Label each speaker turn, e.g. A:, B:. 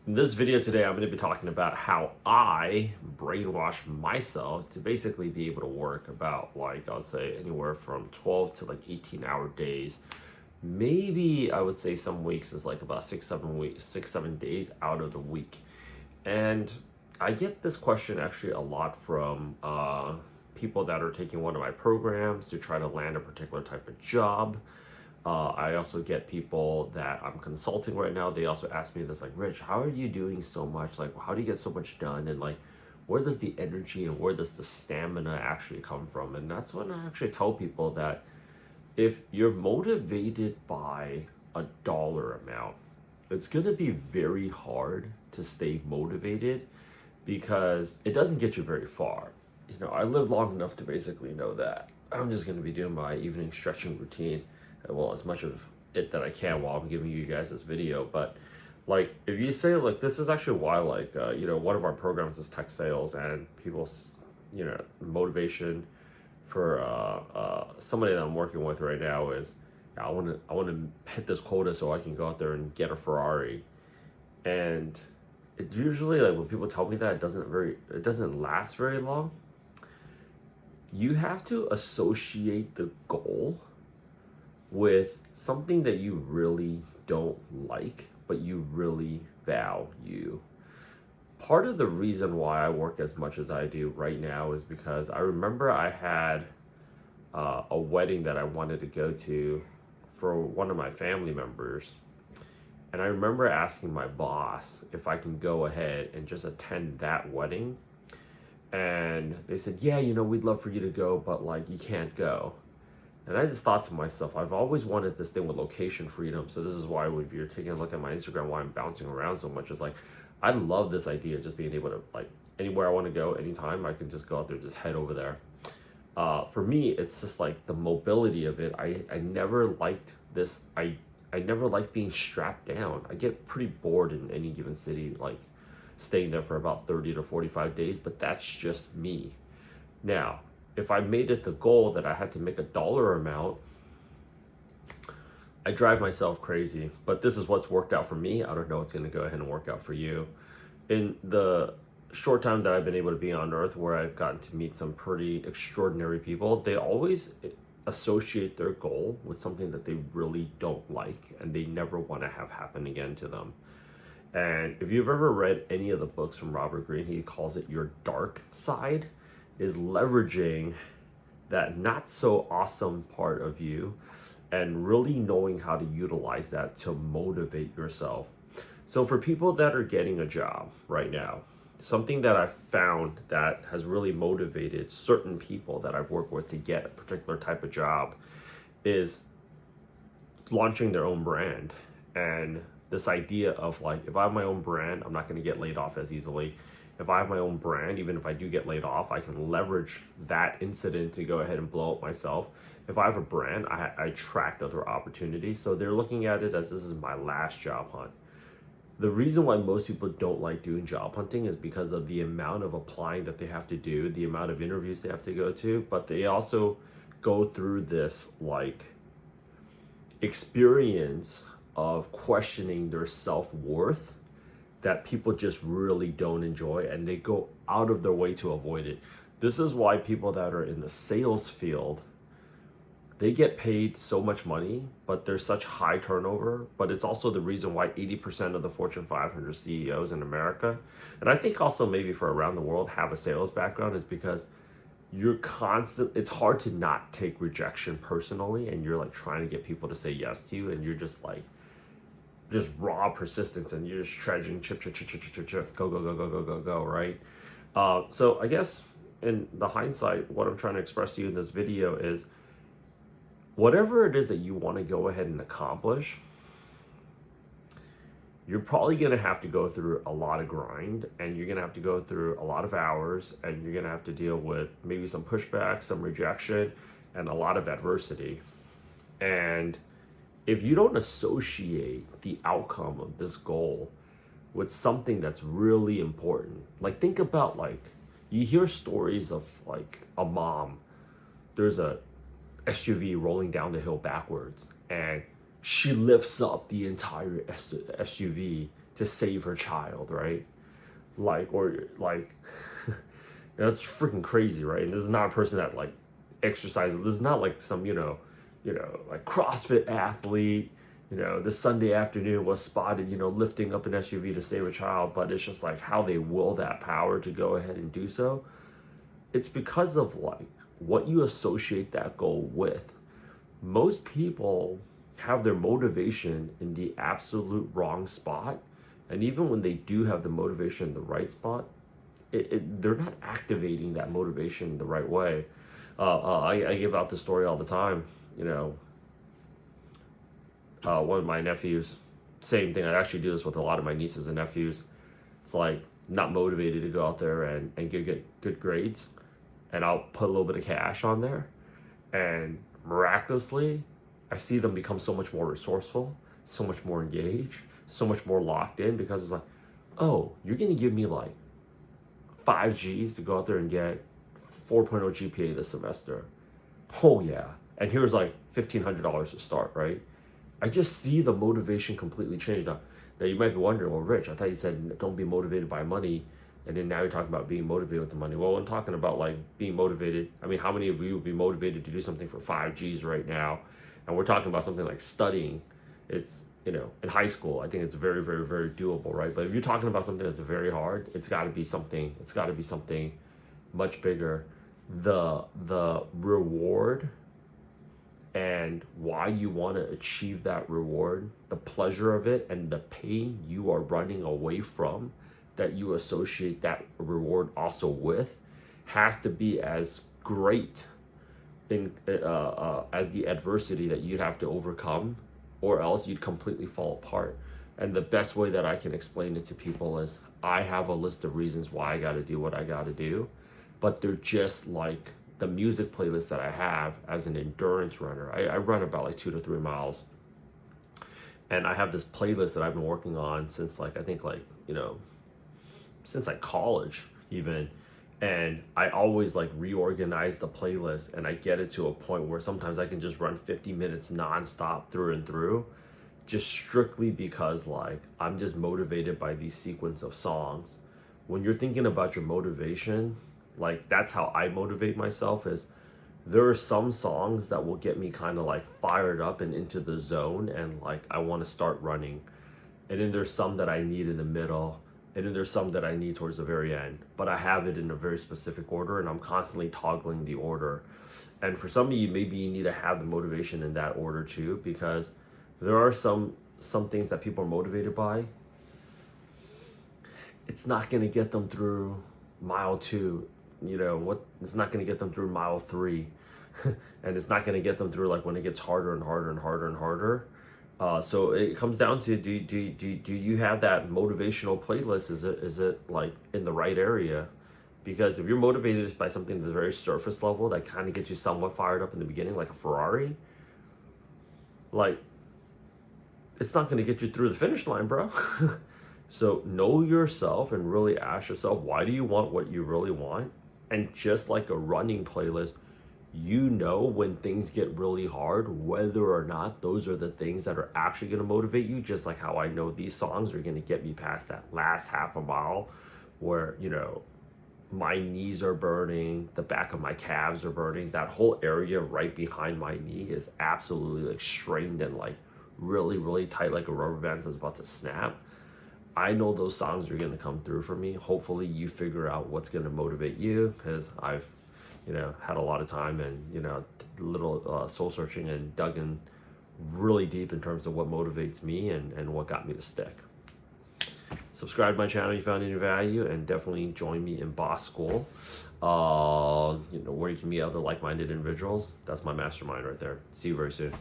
A: In this video today, I'm going to be talking about how I brainwash myself to basically be able to work about, like, I'll say anywhere from 12 to like 18-hour days. Maybe I would say some weeks is like about 6, 7 weeks, 6, 7 days out of the week. And I get this question actually a lot from people that are taking one of my programs to try to land a particular type of job. I also get people that I'm consulting right now. They also ask me this, like, Rich, how are you doing so much? Like, how do you get so much done? And like, where does the energy and where does the stamina actually come from? And that's when I actually tell people that if you're motivated by a dollar amount, it's going to be very hard to stay motivated because it doesn't get you very far. I lived long enough to basically know that I'm just going to be doing my evening stretching routine, well, as much of it that I can while I'm giving you guys this video. But like, if you say, like, this is actually why, like, one of our programs is tech sales, and people's, motivation for somebody that I'm working with right now is, I want to hit this quota so I can go out there and get a Ferrari. And it usually, like, when people tell me that, it doesn't last very long. You have to associate the goal with something that you really don't like, but you really value. Part of the reason why I work as much as I do right now is because I remember I had a wedding that I wanted to go to for one of my family members. And I remember asking my boss if I can go ahead and just attend that wedding. And they said, yeah, we'd love for you to go, but like, you can't go. And I just thought to myself, I've always wanted this thing with location freedom. So this is why, if you're taking a look at my Instagram, why I'm bouncing around so much is like, I love this idea of just being able to, like, anywhere I want to go, anytime, I can just go out there, just head over there. For me, it's just like the mobility of it. I never liked this. I never liked being strapped down. I get pretty bored in any given city, like staying there for about 30 to 45 days, but that's just me. Now, if I made it the goal that I had to make a dollar amount, I drive myself crazy. But this is what's worked out for me. I don't know what's going to go ahead and work out for you. In the short time that I've been able to be on Earth, where I've gotten to meet some pretty extraordinary people, they always associate their goal with something that they really don't like and they never want to have happen again to them. And if you've ever read any of the books from Robert Greene, he calls it your dark side, is leveraging that not so awesome part of you and really knowing how to utilize that to motivate yourself. So for people that are getting a job right now, something that I've found that has really motivated certain people that I've worked with to get a particular type of job is launching their own brand. And this idea of, like, if I have my own brand, I'm not going to get laid off as easily. If I have my own brand, even if I do get laid off, I can leverage that incident to go ahead and blow up myself. If I have a brand, I attract other opportunities. So they're looking at it as, this is my last job hunt. The reason why most people don't like doing job hunting is because of the amount of applying that they have to do, the amount of interviews they have to go to, but they also go through this, like, experience of questioning their self-worth that people just really don't enjoy, and they go out of their way to avoid it. This is why people that are in the sales field, they get paid so much money, but there's such high turnover. But it's also the reason why 80% of the Fortune 500 CEOs in America, and I think also maybe for around the world, have a sales background, is because it's hard to not take rejection personally, and you're like trying to get people to say yes to you, and you're just like, just raw persistence, and you're just trudging, chip, go, go, go, go, go, go, go, right? So I guess in the hindsight, what I'm trying to express to you in this video is, whatever it is that you want to go ahead and accomplish, you're probably going to have to go through a lot of grind, and you're going to have to go through a lot of hours, and you're going to have to deal with maybe some pushback, some rejection, and a lot of adversity. And if you don't associate the outcome of this goal with something that's really important, like, think about, like, you hear stories of, like, a mom, there's a SUV rolling down the hill backwards, and she lifts up the entire SUV to save her child, right? That's freaking crazy, right? And this is not a person that like exercises. This is not like some, like CrossFit athlete, this Sunday afternoon was spotted, lifting up an SUV to save a child, but it's just like how they will that power to go ahead and do so. It's because of like what you associate that goal with. Most people have their motivation in the absolute wrong spot. And even when they do have the motivation in the right spot, they're not activating that motivation the right way. I give out this story all the time. One of my nephews, same thing. I actually do this with a lot of my nieces and nephews. It's like not motivated to go out there and get good grades. And I'll put a little bit of cash on there. And miraculously, I see them become so much more resourceful, so much more engaged, so much more locked in, because it's like, oh, you're going to give me like 5 G's to go out there and get 4.0 GPA this semester. Oh yeah. And here's like $1,500 to start, right? I just see the motivation completely change. Now you might be wondering, well, Rich, I thought you said don't be motivated by money. And then now you're talking about being motivated with the money. Well, I'm talking about like being motivated. I mean, how many of you would be motivated to do something for 5 G's right now? And we're talking about something like studying. It's, in high school, I think it's very, very, very doable, right? But if you're talking about something that's very hard, it's got to be something much bigger. The reward and why you want to achieve that reward, the pleasure of it, and the pain you are running away from that you associate that reward also with, has to be as great as the adversity that you'd have to overcome, or else you'd completely fall apart. And the best way that I can explain it to people is I have a list of reasons why I got to do what I got to do, but they're just like the music playlist that I have as an endurance runner. I run about like 2 to 3 miles, and I have this playlist that I've been working on since since college even. And I always like reorganize the playlist, and I get it to a point where sometimes I can just run 50 minutes nonstop through and through, just strictly because like I'm just motivated by these sequence of songs. When you're thinking about your motivation, like that's how I motivate myself, is there are some songs that will get me kind of like fired up and into the zone, and like I want to start running. And then there's some that I need in the middle, and then there's some that I need towards the very end, but I have it in a very specific order, and I'm constantly toggling the order. And for some of you, maybe you need to have the motivation in that order too, because there are some things that people are motivated by. It's not going to get them through mile 2, it's not going to get them through mile 3, and it's not going to get them through like when it gets harder and harder and harder and harder. So it comes down to, do you have that motivational playlist? Is it like in the right area? Because if you're motivated by something that's very surface level that kind of gets you somewhat fired up in the beginning, like a Ferrari, like it's not going to get you through the finish line, bro. So know yourself and really ask yourself, why do you want what you really want? And just like a running playlist, when things get really hard, whether or not those are the things that are actually going to motivate you, just like how I know these songs are going to get me past that last half a mile where, my knees are burning, the back of my calves are burning, that whole area right behind my knee is absolutely like strained and like really, really tight, like a rubber band that's about to snap. I know those songs are going to come through for me. Hopefully you figure out what's going to motivate you, because I've had a lot of time and, little soul searching and dug in really deep in terms of what motivates me and what got me to stick. Subscribe to my channel if you found any value, and definitely join me in Boss School, where you can meet other like-minded individuals. That's my mastermind right there. See you very soon.